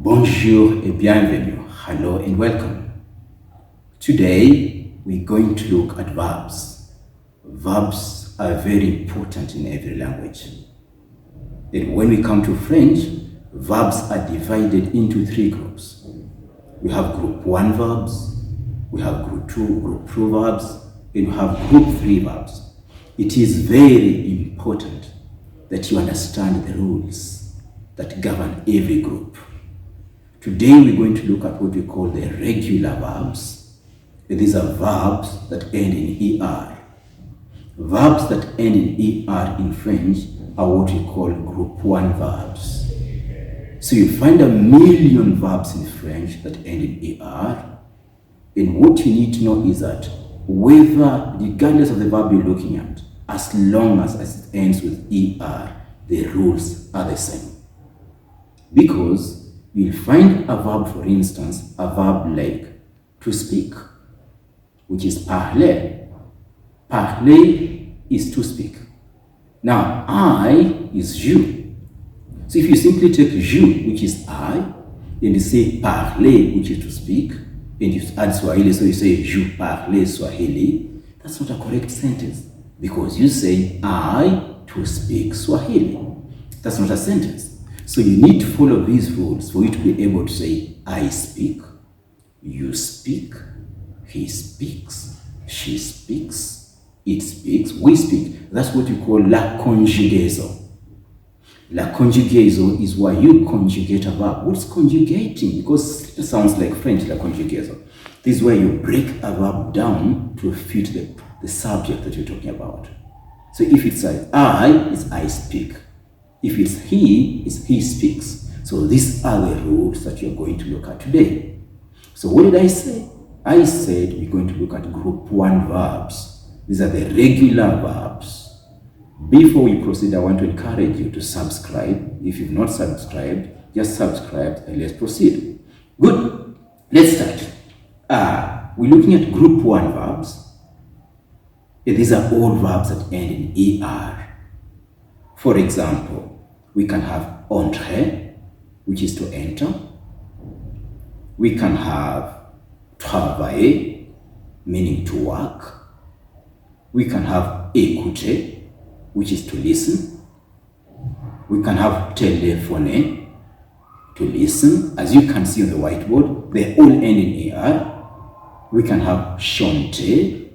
Bonjour et bienvenue. Hello and welcome. Today we're going to look at verbs. Verbs are very important in every language. And when we come to French, verbs are divided into three groups. We have group 1 verbs, we have group 2 verbs, and we have group 3 verbs. It is very important that you understand the rules that govern every group. Today we're going to look at what we call the regular verbs. And these are verbs that end in ER. Verbs that end in ER in French are what we call group 1 verbs. So you find 1,000,000 verbs in French that end in ER. And what you need to know is that whether, regardless of the verb you're looking at, as long as it ends with ER, the rules are the same. Because you'll find a verb, for instance, a verb like to speak, which is parler. Parler is to speak. Now, I is you. So if you simply take je, which is I, and you say parler, which is to speak, and you add Swahili, so you say je parle Swahili, that's not a correct sentence, because you say I to speak Swahili. That's not a sentence. So you need to follow these rules for you to be able to say I speak, you speak, he speaks, she speaks, it speaks, we speak. That's what you call la conjugaison. La conjugaison is why you conjugate a verb. What's conjugating? Because it sounds like French, la conjugaison. This is where you break a verb down to fit the subject that you're talking about. So if it's I, it's I speak. If it's it's he speaks. So these are the rules that you're going to look at today. So what did I say? I said we're going to look at group 1 verbs. These are the regular verbs. Before we proceed, I want to encourage you to subscribe. If you've not subscribed, just subscribe and let's proceed. Good. Let's start. We're looking at group 1 verbs. And these are all verbs that end in ER. For example, we can have entrer, which is to enter. We can have travailler, meaning to work. We can have écouter, which is to listen. We can have téléphoner, to listen. As you can see on the whiteboard, they all end in ER. We can have chanter,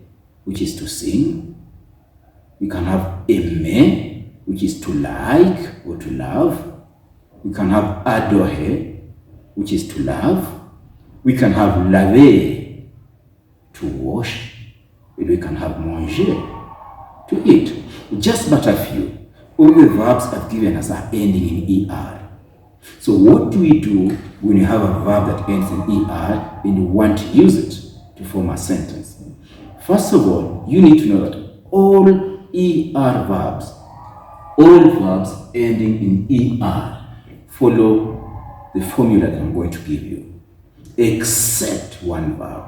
which is to sing. We can have aimer, which is to like or to love. We can have adorer, which is to love. We can have laver, to wash. And we can have manger, to eat. Just but a few. All the verbs I've given us are ending in ER. So what do we do when you have a verb that ends in ER and you want to use it to form a sentence? First of all, you need to know that all ER verbs, all verbs ending in ER follow the formula that I'm going to give you, except one verb.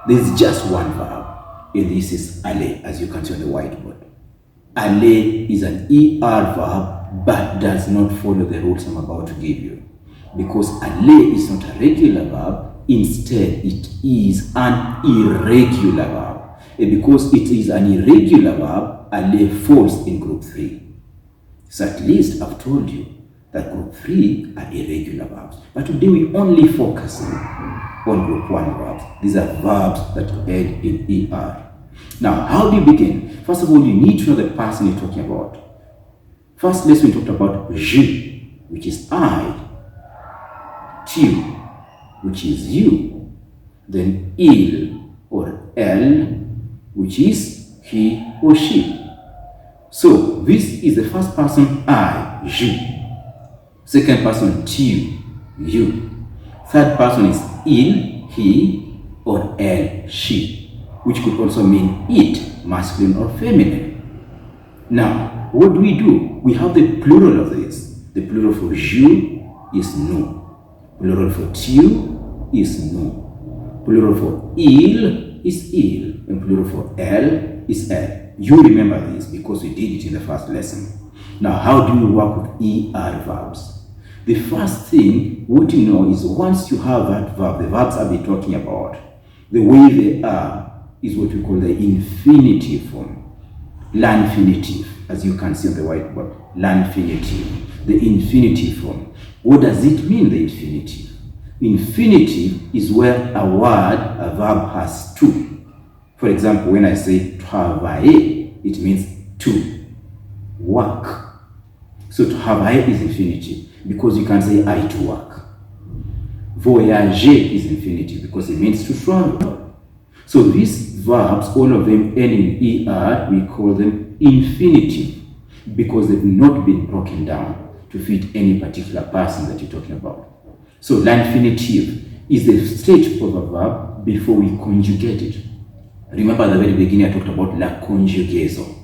There's just one verb, and this is aller, as you can see on the whiteboard. Aller is an ER verb, but does not follow the rules I'm about to give you. Because aller is not a regular verb, instead it is an irregular verb. And because it is an irregular verb, aller falls in group 3. So at least I've told you that group 3 are irregular verbs. But today we only focus on group 1 verbs. These are verbs that end in ER. Now, how do you begin? First of all, you need to know the person you're talking about. First lesson we talked about je, which is I, tu, which is you, then il or elle, which is he or she. So this is the first person I, je. Second person tu, you. Third person is il, he, or elle, she, which could also mean it, masculine or feminine. Now, what do? We have the plural of this. The plural for je is nous. Plural for tu is nous. Plural for il is il. And plural for elle is elle. You remember this because we did it in the first lesson. Now, how do we work with ER verbs? The first thing, what you know is once you have that verb, the verbs I'll be talking about, the way they are is what we call the infinitive form. L'infinitive, as you can see on the whiteboard. L'infinitive, the infinitive form. What does it mean, the infinitive? Infinitive is where a word, a verb has to. For example, when I say travailler, it means to work. So travailler is infinitive because you can say I to work. Voyager is infinitive because it means to travel. So these verbs, all of them end in er, we call them infinitive because they've not been broken down to fit any particular person that you're talking about. So l'infinitive is the state of a verb before we conjugate it. Remember at the very beginning I talked about la conjugaison,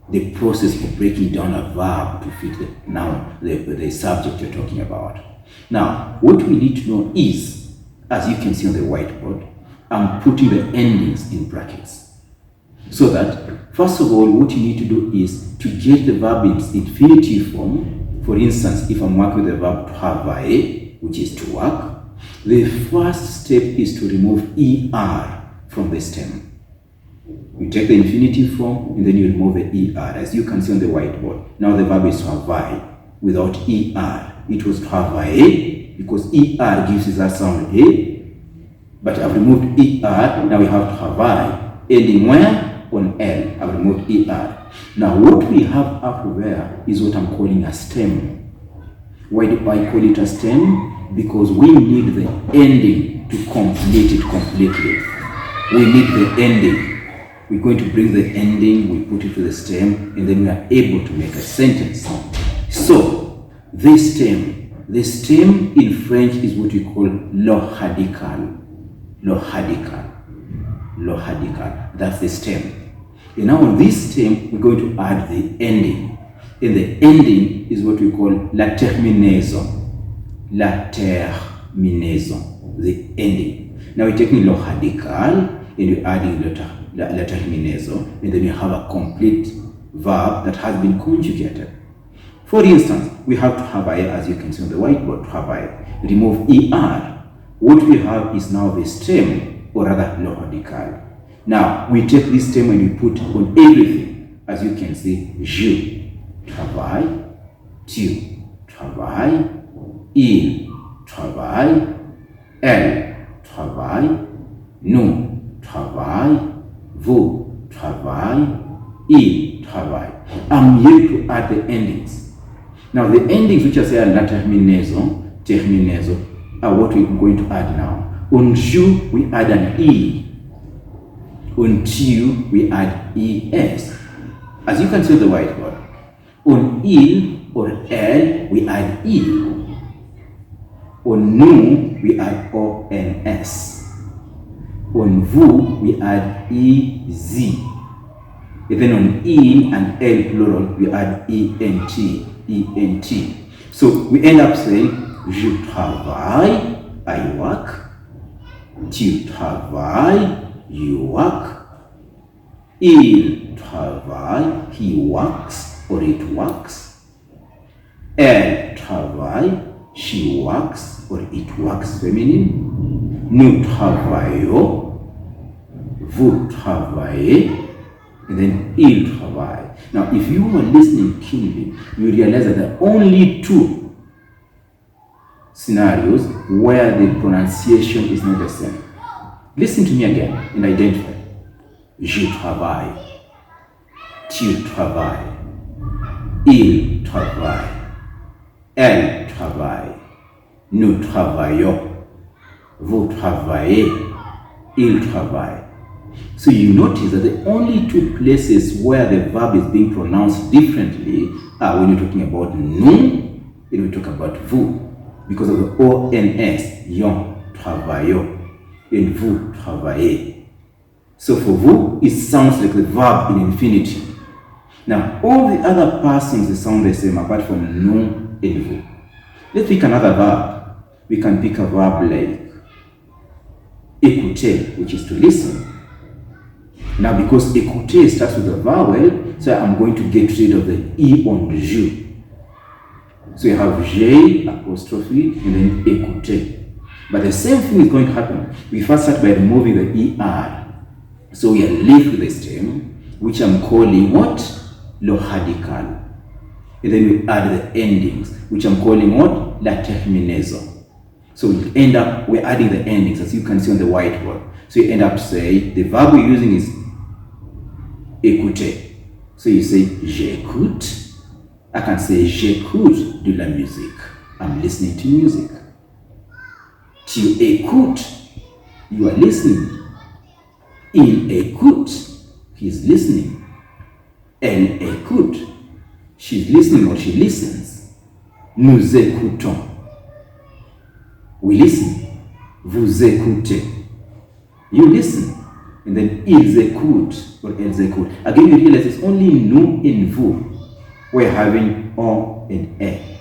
the process of breaking down a verb to fit the noun, the subject you're talking about. Now, what we need to know is, as you can see on the whiteboard, I'm putting the endings in brackets. So that, first of all, what you need to do is to get the verb in its infinitive form. For instance, if I'm working with the verb travailler, which is to work, the first step is to remove er from the stem. You take the infinitive form and then you remove the er, as you can see on the whiteboard. Now the verb is travail without er. It was travailler because er gives us that sound a, but I've removed er. Now we have travail ending where? On L. I've removed er. Now what we have up there is what I'm calling a stem. Why do I call it a stem? Because we need the ending to complete it completely. We need the ending. We're going to bring the ending, we put it to the stem, and then we are able to make a sentence. So, this stem in French is what we call le radical. Le radical. Le radical. That's the stem. And now on this stem, we're going to add the ending. And the ending is what we call la terminaison. La terminaison. The ending. Now we're taking le radical and we're adding la terminaison, and then you have a complete verb that has been conjugated. For instance, we have travailler, as you can see on the whiteboard, travailler. Remove er. What we have is now the stem, or rather le radical. Now, we take this stem and we put on everything. As you can see, je travaille, tu travailles, il travaille, elle travaille, nous travaillons, vous travaillez, il travaille. I'm here to add the endings. Now the endings which I say are la terminaison, are what we're going to add now. On je, we add an e. On tu, we add es. As you can see on the whiteboard. On il or elle, we add e. On nous, we add ons. On vous, we add ez. And then on il and el plural, we add ent. So we end up saying, je travaille, I work. Tu travailles, you work. Il travaille, he works or it works. Elle travaille, she works or it works, feminine. Nous travaillons, vous travaillez, and then il travaille. Now, if you were listening keenly, you realize that there are only two scenarios where the pronunciation is not the same. Listen to me again and identify. Je travaille, tu travailles, il travaille, elle travaille, nous travaillons. Vous travaillez, il travaille. So you notice that the only two places where the verb is being pronounced differently are when you're talking about nous and we talk about vous. Because of the ons, yon, travaillons, and vous travaillez. So for vous, it sounds like the verb in infinitive. Now, all the other persons, they sound the same apart from nous and vous. Let's pick another verb. We can pick a verb like écouter, which is to listen. Now, because écouter starts with a vowel, so I'm going to get rid of the e on je. So you have J apostrophe and then écouter. But the same thing is going to happen. We first start by removing the ER. So we are left with the stem, which I'm calling what? Le radical. And then we add the endings, which I'm calling what? La terminaison. So we end up, we're adding the endings, as you can see on the whiteboard. So you end up saying, the verb we're using is écouter. So you say, j'écoute. I can say, j'écoute de la musique. I'm listening to music. Tu écoutes. You are listening. Il écoute. He's listening. Elle écoute. She's listening or she listens. Nous écoutons. We listen. Vous écoutez. You listen. And then ils écoutent or elles écoutent. Again, you realize it's only nous and vous. We're having on and a.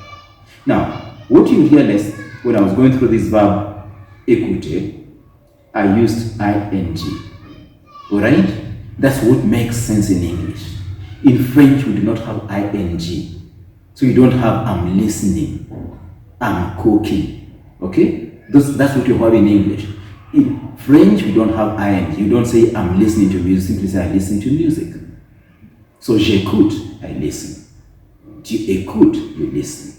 Now, what you realize when I was going through this verb écouter, I used ing. Alright? That's what makes sense in English. In French, we do not have ing. So you don't have I'm listening, I'm cooking. Okay? That's what you have in English. In French, we don't have ing. You don't say I'm listening to music, simply say I listen to music. So j'écoute, I listen. Tu écoutes, you listen.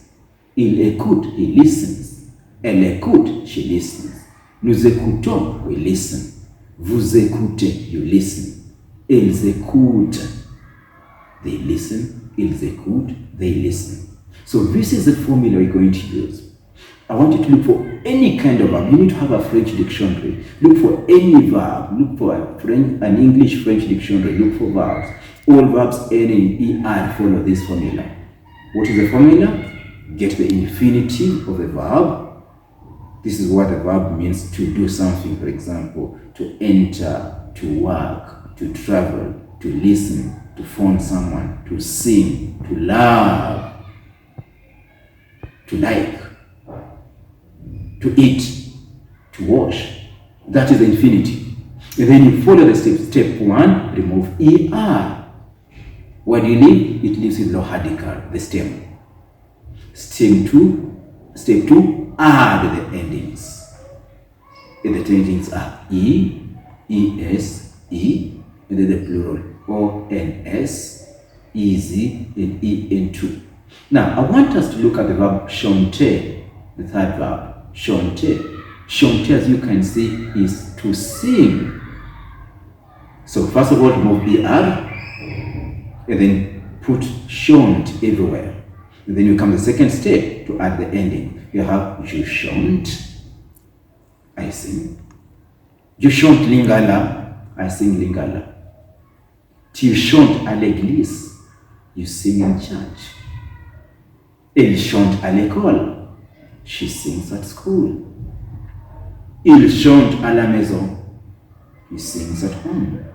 Il écoute, he listens. Elle écoute, she listens. Nous écoutons, we listen. Vous écoutez, you listen. Ils écoutent, they listen. Ils écoutent, they listen. So this is the formula we're going to use. I want you to look for any kind of verb. You need to have a French dictionary. Look for any verb. Look for an English-French dictionary. Look for verbs. All verbs ending in er follow this formula. What is the formula? Get the infinitive of the verb. This is what the verb means: to do something, for example, to enter, to work, to travel, to listen, to phone someone, to sing, to love, to like, to eat, to wash. That is the infinitive. And then you follow the steps. Step 1, remove er. What do you leave? It leaves with the radical, the stem. Step 2, add the endings. And the endings are e, es, e, and then the plural ons, ez, and en2. Now, I want us to look at the verb chanter, the third verb, chanter. Chanter, as you can see, is to sing. So first of all, remove er, and then put chante everywhere. And then you come to the second step to add the ending. You have je chante, I sing. Je chante lingala, I sing lingala. Tu chantes à l'église, you sing in church. Elle chante à l'école, she sings at school. Il chante à la maison, he sings at home.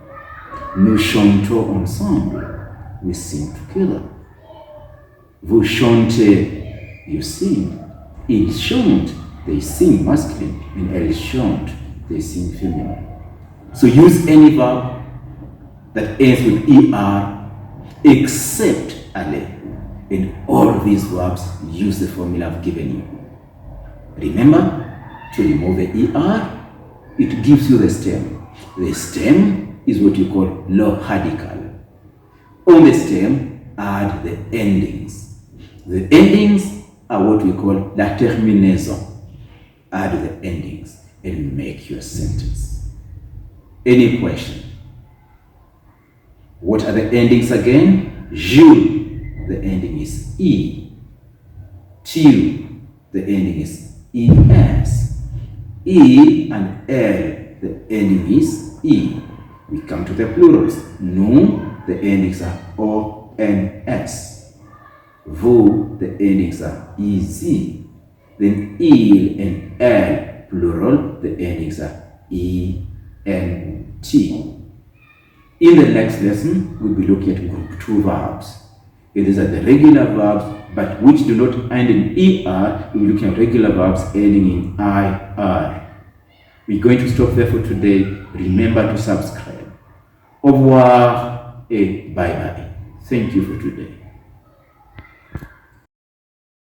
Nous chantons ensemble, we sing together. Vous chantez, you sing. Ils chantent, they sing masculine. And elles chantent, they sing feminine. So use any verb that ends with er except aller. In all these verbs, use the formula I've given you. Remember, to remove the er, it gives you the stem. The stem is what you call le radical. On the stem, add the endings. The endings are what we call la terminaison. Add the endings and make your sentence. Any question? What are the endings again? Je, the ending is e. Tu, the ending is es. E and L, the ending is e. We come to the plurals. Nous, the endings are ons. Vous, the endings are ez. Then il and elle, plural, the endings are ent. In the next lesson, we'll be looking at group 2 verbs. These are the regular verbs, but which do not end in er. We'll be looking at regular verbs ending in ir. We're going to stop there for today. Remember to subscribe. Au revoir et bye-bye. Thank you for today.